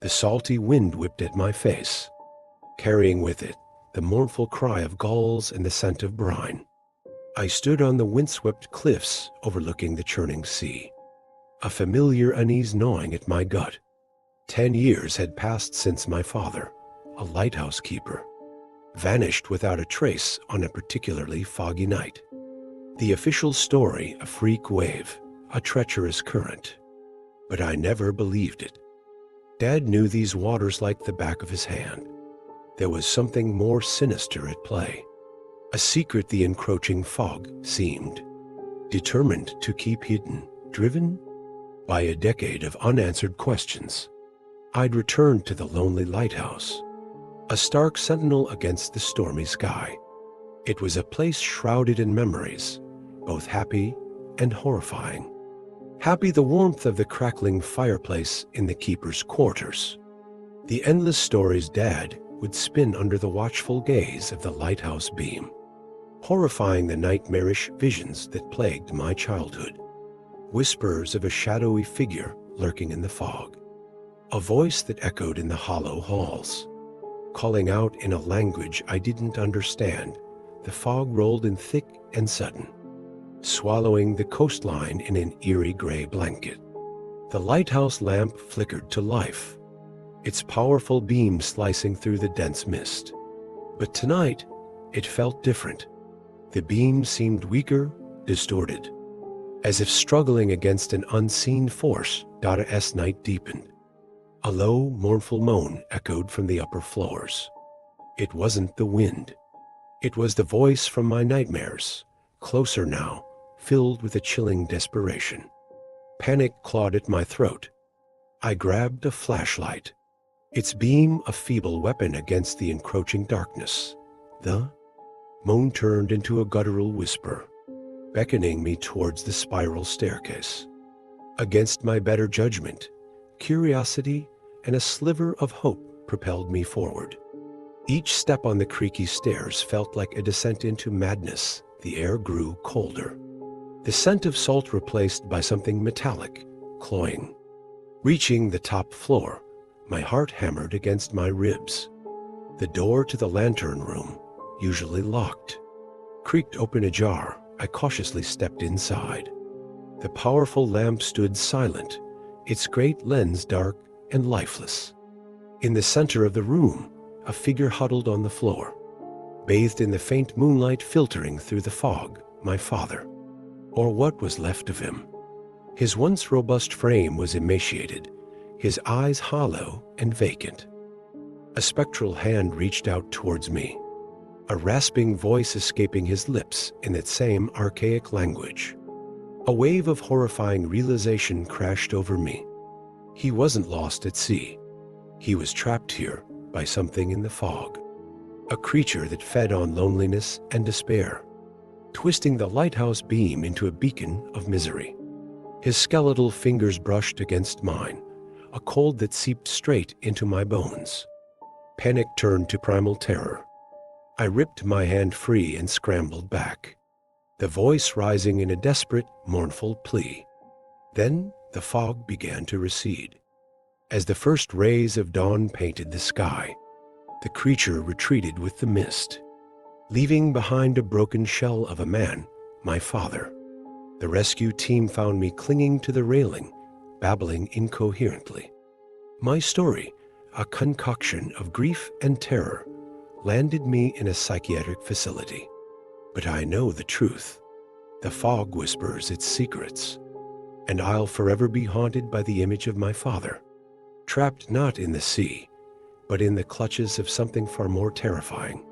The salty wind whipped at my face, carrying with it the mournful cry of gulls and the scent of brine. I stood on the windswept cliffs overlooking the churning sea, a familiar unease gnawing at my gut. 10 years had passed since my father, a lighthouse keeper, vanished without a trace on a particularly foggy night. The official story, a freak wave, a treacherous current. But I never believed it. Dad knew these waters like the back of his hand. There was something more sinister at play, a secret the encroaching fog seemed, determined to keep hidden, driven by a decade of unanswered questions. I'd returned to the lonely lighthouse, a stark sentinel against the stormy sky. It was a place shrouded in memories, both happy and horrifying. Happy, the warmth of the crackling fireplace in the keeper's quarters, the endless stories Dad would spin under the watchful gaze of the lighthouse beam. Horrifying, the nightmarish visions that plagued my childhood. Whispers of a shadowy figure lurking in the fog, a voice that echoed in the hollow halls, calling out in a language I didn't understand. The fog rolled in thick and sudden, swallowing the coastline in an eerie gray blanket. The lighthouse lamp flickered to life, its powerful beam slicing through the dense mist. But tonight, it felt different. The beam seemed weaker, distorted, as if struggling against an unseen force. As night deepened, a low, mournful moan echoed from the upper floors. It wasn't the wind. It was the voice from my nightmares, closer now, filled with a chilling desperation. Panic clawed at my throat. I grabbed a flashlight, its beam a feeble weapon against the encroaching darkness. The moan turned into a guttural whisper, beckoning me towards the spiral staircase. Against my better judgment, curiosity and a sliver of hope propelled me forward. Each step on the creaky stairs felt like a descent into madness. The air grew colder, the scent of salt replaced by something metallic, cloying. Reaching the top floor, my heart hammered against my ribs. The door to the lantern room, usually locked, creaked open ajar. I cautiously stepped inside. The powerful lamp stood silent, its great lens dark and lifeless. In the center of the room, a figure huddled on the floor, bathed in the faint moonlight filtering through the fog. My father, or what was left of him. His once robust frame was emaciated, his eyes hollow and vacant. A spectral hand reached out towards me, a rasping voice escaping his lips in that same archaic language. A wave of horrifying realization crashed over me. He wasn't lost at sea. He was trapped here by something in the fog, a creature that fed on loneliness and despair, twisting the lighthouse beam into a beacon of misery. His skeletal fingers brushed against mine, a cold that seeped straight into my bones. Panic turned to primal terror. I ripped my hand free and scrambled back, the voice rising in a desperate, mournful plea. Then the fog began to recede. As the first rays of dawn painted the sky, the creature retreated with the mist, leaving behind a broken shell of a man, my father. The rescue team found me clinging to the railing, babbling incoherently. My story, a concoction of grief and terror, landed me in a psychiatric facility. But I know the truth. The fog whispers its secrets, and I'll forever be haunted by the image of my father, trapped not in the sea, but in the clutches of something far more terrifying.